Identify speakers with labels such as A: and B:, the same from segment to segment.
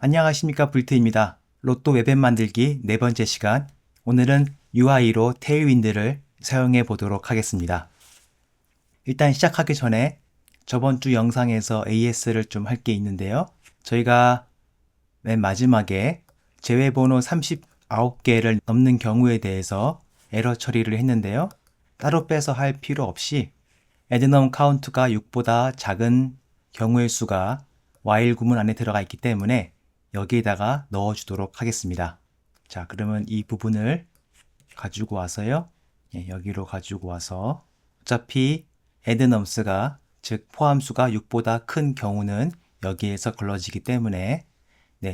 A: 안녕하십니까, 불트입니다. 로또 웹앱 만들기 네 번째 시간. 오늘은 UI로 테일윈드를 사용해 보도록 하겠습니다. 일단 시작하기 전에 저번 주 영상에서 AS를 좀 할 게 있는데요. 저희가 맨 마지막에 제외번호 39개를 넘는 경우에 대해서 에러 처리를 했는데요. 따로 빼서 할 필요 없이 애드넘 카운트가 6보다 작은 경우의 수가 while 구문 안에 들어가 있기 때문에 여기에다가 넣어주도록 하겠습니다. 자, 그러면 이 부분을 가지고 와서요. 여기로 가지고 와서 어차피 애드넘스가 즉 포함수가 6보다 큰 경우는 여기에서 걸러지기 때문에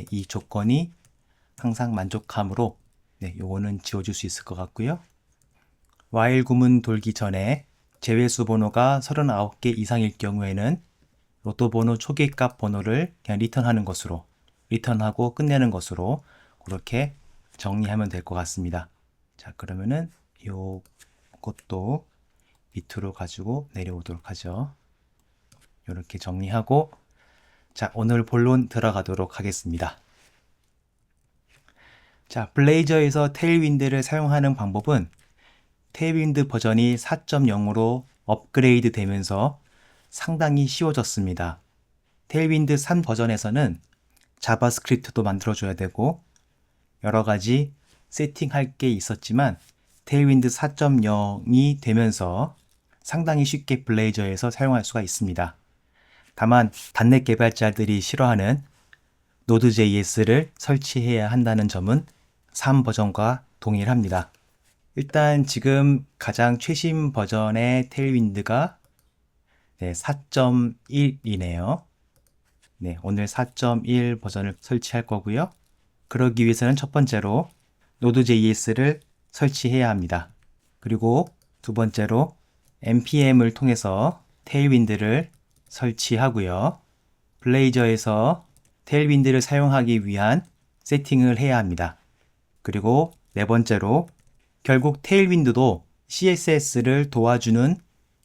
A: 이 조건이 항상 만족함으로 요거는 지워줄 수 있을 것 같고요. while 구문 돌기 전에 제외수 번호가 39개 이상일 경우에는 로또 번호 초기값 번호를 그냥 리턴하는 것으로 리턴하고 끝내는 것으로 그렇게 정리하면 될 것 같습니다. 자, 그러면은 요것도 밑으로 가지고 내려오도록 하죠. 이렇게 정리하고 자, 오늘 본론 들어가도록 하겠습니다. 자, 블레이저에서 테일윈드를 사용하는 방법은 테일윈드 버전이 4.0으로 업그레이드 되면서 상당히 쉬워졌습니다. 테일윈드 3 버전에서는 자바스크립트도 만들어줘야 되고 여러 가지 세팅할 게 있었지만 테일윈드 4.0이 되면서 상당히 쉽게 블레이저에서 사용할 수가 있습니다. 다만 단넷 개발자들이 싫어하는 Node.js를 설치해야 한다는 점은 3 버전과 동일합니다. 일단 지금 가장 최신 버전의 테일윈드가 4.1이네요. 오늘 4.1 버전을 설치할 거고요. 그러기 위해서는 첫 번째로 Node.js를 설치해야 합니다. 그리고 두 번째로 npm을 통해서 테일윈드를 설치하고요. 블레이저에서 테일윈드를 사용하기 위한 세팅을 해야 합니다. 그리고 네 번째로 결국 테일윈드도 CSS를 도와주는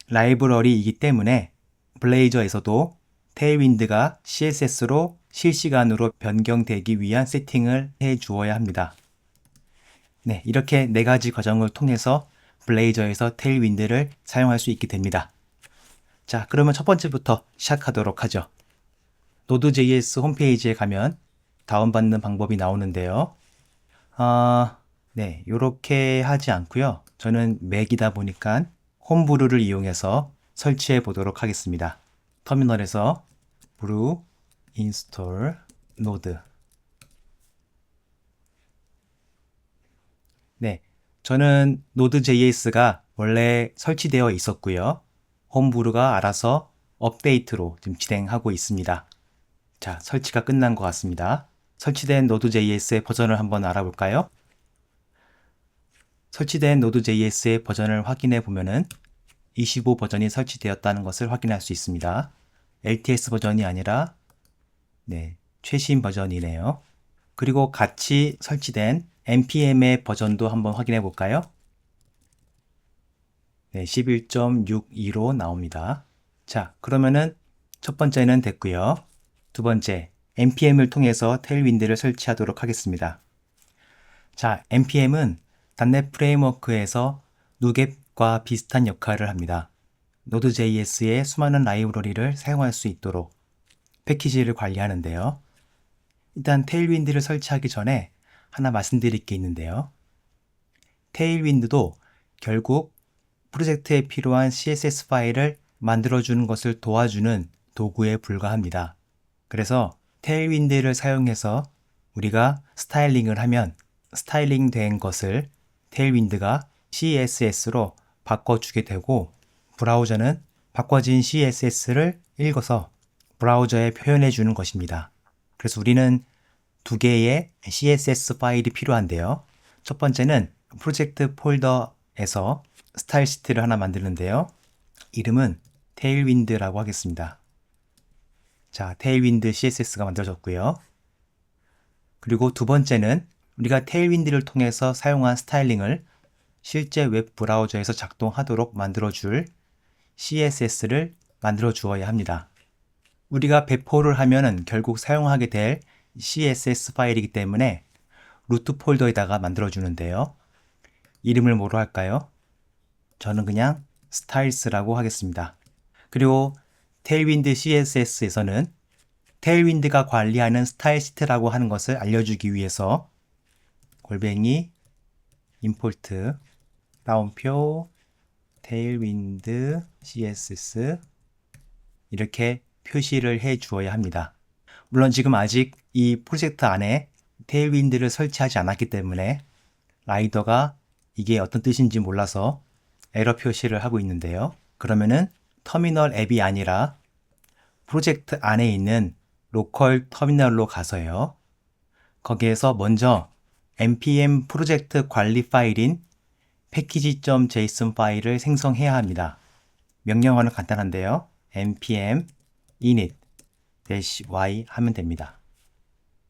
A: 라이브러리이기 때문에 블레이저에서도 테일윈드가 CSS로 실시간으로 변경되기 위한 세팅을 해 주어야 합니다. 이렇게 네 가지 과정을 통해서 블레이저에서 테일윈드를 사용할 수 있게 됩니다. 자, 그러면 첫 번째부터 시작하도록 하죠. Node.js 홈페이지에 가면 다운받는 방법이 나오는데요. 이렇게 하지 않고요. 저는 맥이다 보니까 홈브루를 이용해서 설치해 보도록 하겠습니다. 터미널에서 brew install node. 저는 Node.js가 원래 설치되어 있었고요. 홈브루가 알아서 업데이트로 지금 진행하고 있습니다. 자, 설치가 끝난 것 같습니다. 설치된 Node.js의 버전을 한번 알아볼까요? 설치된 Node.js의 버전을 확인해 보면은 25 버전이 설치되었다는 것을 확인할 수 있습니다. LTS 버전이 아니라 최신 버전이네요. 그리고 같이 설치된 npm의 버전도 한번 확인해 볼까요? 11.62로 나옵니다. 자, 그러면은 첫 번째는 됐고요. 두 번째, npm을 통해서 테일윈드를 설치하도록 하겠습니다. 자, npm은 .NET 프레임워크에서 누get과 비슷한 역할을 합니다. Node.js의 수많은 라이브러리를 사용할 수 있도록 패키지를 관리하는데요. 일단 테일윈드를 설치하기 전에 하나 말씀드릴 게 있는데요. 테일윈드도 결국 프로젝트에 필요한 CSS 파일을 만들어주는 것을 도와주는 도구에 불과합니다. 그래서 테일윈드를 사용해서 우리가 스타일링을 하면 스타일링 된 것을 테일윈드가 CSS로 바꿔주게 되고 브라우저는 바꿔진 CSS를 읽어서 브라우저에 표현해 주는 것입니다. 그래서 우리는 두 개의 CSS 파일이 필요한데요. 첫 번째는 프로젝트 폴더에서 스타일 시트를 하나 만드는데요. 이름은 테일윈드라고 하겠습니다. 자, 테일윈드 CSS가 만들어졌고요. 그리고 두 번째는 우리가 테일윈드를 통해서 사용한 스타일링을 실제 웹 브라우저에서 작동하도록 만들어줄 CSS를 만들어 주어야 합니다. 우리가 배포를 하면은 결국 사용하게 될 CSS 파일이기 때문에 루트 폴더에다가 만들어주는데요. 이름을 뭐로 할까요? 저는 그냥 스타일스라고 하겠습니다. 그리고 테일윈드 CSS에서는 테일윈드가 관리하는 스타일 시트라고 하는 것을 알려주기 위해서 골뱅이 임포트 따옴표 테일윈드 CSS 이렇게 표시를 해 주어야 합니다. 물론 지금 아직 이 프로젝트 안에 테일윈드를 설치하지 않았기 때문에 라이더가 이게 어떤 뜻인지 몰라서 에러 표시를 하고 있는데요. 그러면은 터미널 앱이 아니라 프로젝트 안에 있는 로컬 터미널로 가서요. 거기에서 먼저 npm 프로젝트 관리 파일인 package.json 파일을 생성해야 합니다. 명령어는 간단한데요. npm init-y 하면 됩니다.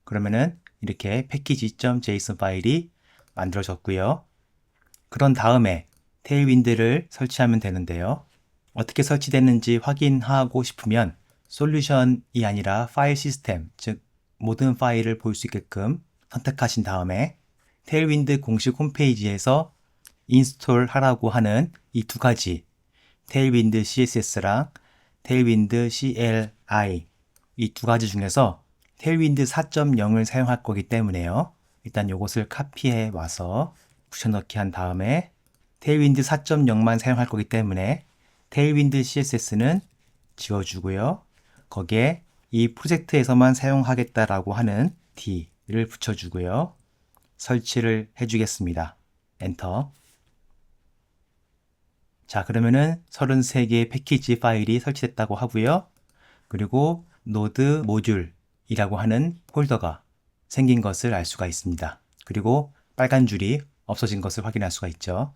A: 그러면은 이렇게 package.json 파일이 만들어졌고요. 그런 다음에 테일윈드를 설치하면 되는데요. 어떻게 설치됐는지 확인하고 싶으면 솔루션이 아니라 파일 시스템, 즉 모든 파일을 볼 수 있게끔 선택하신 다음에 테일윈드 공식 홈페이지에서 인스톨 하라고 하는 이 두 가지 테일윈드 CSS랑 테일윈드 CLI 이 두 가지 중에서 테일윈드 4.0을 사용할 거기 때문에요. 일단 이것을 카피해 와서 붙여넣기 한 다음에 테일윈드 4.0만 사용할 거기 때문에 테일윈드 CSS는 지워주고요. 거기에 이 프로젝트에서만 사용하겠다라고 하는 D를 붙여주고요. 설치를 해주겠습니다. 엔터. 자, 그러면은 33개의 패키지 파일이 설치됐다고 하고요. 그리고 노드 모듈이라고 하는 폴더가 생긴 것을 알 수가 있습니다. 그리고 빨간 줄이 없어진 것을 확인할 수가 있죠.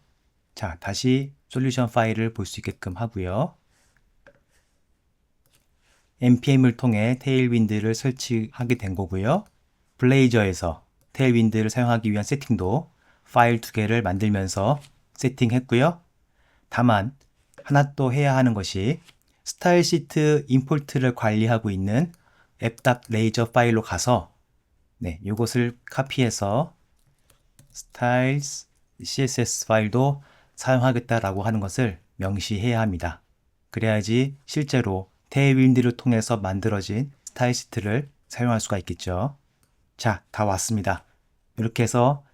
A: 자, 다시 솔루션 파일을 볼 수 있게끔 하고요. npm을 통해 테일윈드를 설치하게 된 거고요. 블레이저에서 테일윈드를 사용하기 위한 세팅도 파일 두 개를 만들면서 세팅했고요. 다만 하나 또 해야 하는 것이 스타일 시트 임포트를 관리하고 있는 app.laser 파일로 가서 이것을 카피해서 styles css 파일도 사용하겠다라고 하는 것을 명시해야 합니다. 그래야지 실제로 테일윈드를 통해서 만들어진 스타일 시트를 사용할 수가 있겠죠. 자, 다 왔습니다. 이렇게 해서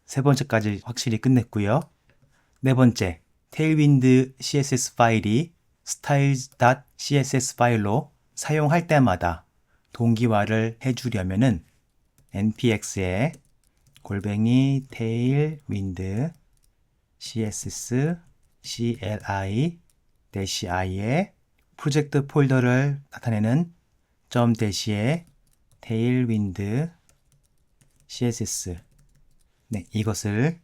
A: 세 번째까지 확실히 끝냈고요. 네 번째, 테일윈드 CSS 파일이 styles.css 파일로 사용할 때마다 동기화를 해주려면은 npx에 골뱅이 테일윈드 css cli -i에 프로젝트 폴더를 나타내는 점 대시에 테일윈드 css 이것을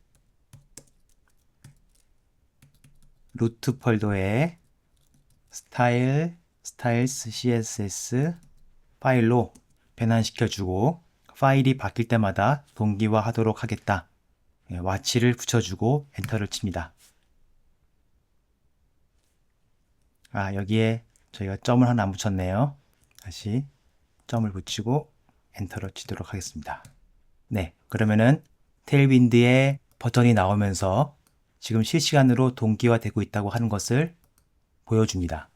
A: 루트 폴더에 styles css 파일로 변환시켜주고 파일이 바뀔 때마다 동기화 하도록 하겠다. 와치를 붙여주고 엔터를 칩니다. 여기에 저희가 점을 하나 안 붙였네요. 다시 점을 붙이고 엔터를 치도록 하겠습니다. 그러면은 테일윈드의 버전이 나오면서 지금 실시간으로 동기화되고 있다고 하는 것을 보여줍니다.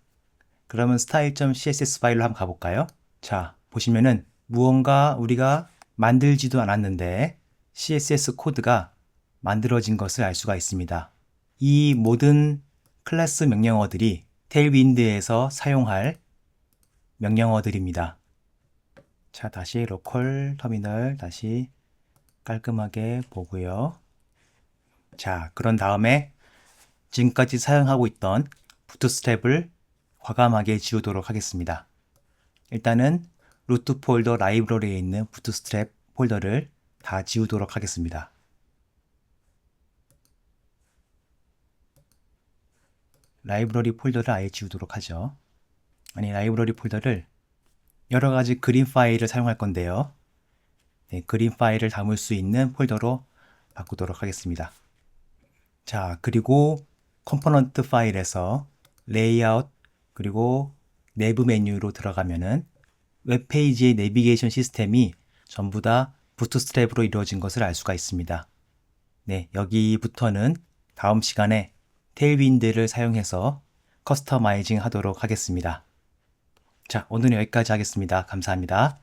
A: 그러면 style.css 파일로 한번 가볼까요? 자, 보시면은 무언가 우리가 만들지도 않았는데 CSS 코드가 만들어진 것을 알 수가 있습니다. 이 모든 클래스 명령어들이 테일윈드에서 사용할 명령어들입니다. 자, 다시 로컬 터미널 다시 깔끔하게 보고요. 자, 그런 다음에 지금까지 사용하고 있던 부트스트랩을 과감하게 지우도록 하겠습니다. 일단은 루트 폴더 라이브러리에 있는 부트스트랩 폴더를 다 지우도록 하겠습니다. 라이브러리 폴더를 아예 지우도록 하죠. 라이브러리 폴더를 여러 가지 그림 파일을 사용할 건데요. 그림 파일을 담을 수 있는 폴더로 바꾸도록 하겠습니다. 자, 그리고 컴포넌트 파일에서 레이아웃 그리고 내부 메뉴로 들어가면은 웹페이지의 내비게이션 시스템이 전부 다 부트스트랩으로 이루어진 것을 알 수가 있습니다. 네, 여기부터는 다음 시간에 테일윈드를 사용해서 커스터마이징 하도록 하겠습니다. 자, 오늘은 여기까지 하겠습니다. 감사합니다.